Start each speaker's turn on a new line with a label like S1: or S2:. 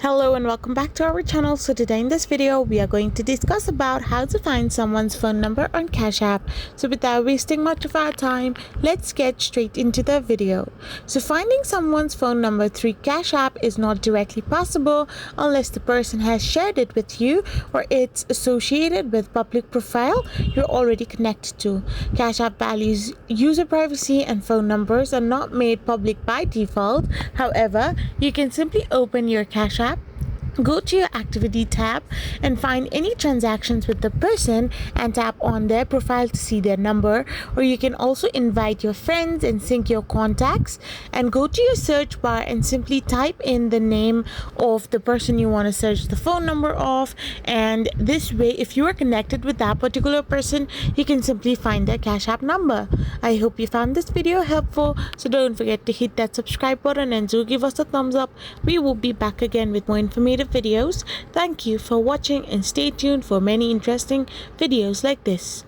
S1: Hello and welcome back to our channel. So today in this video we are going to discuss about how to find someone's phone number on Cashapp. So without wasting much of our time, let's get straight into the video. So finding someone's phone number through Cashapp is not directly possible unless the person has shared it with you or it's associated with public profile you're already connected to. Cashapp values user privacy and phone numbers are not made public by default. However, you can simply open your Cashapp, go to your activity tab and find any transactions with the person and tap on their profile to see their number, or you can also invite your friends and sync your contacts and go to your search bar and simply type in the name of the person you want to search the phone number of, and this way if you are connected with that particular person you can simply find their Cash App number. I hope you found this video helpful, so don't forget to hit that subscribe button and do give us a thumbs up. We will be back again with more informative videos. Thank you for watching and stay tuned for many interesting videos like this.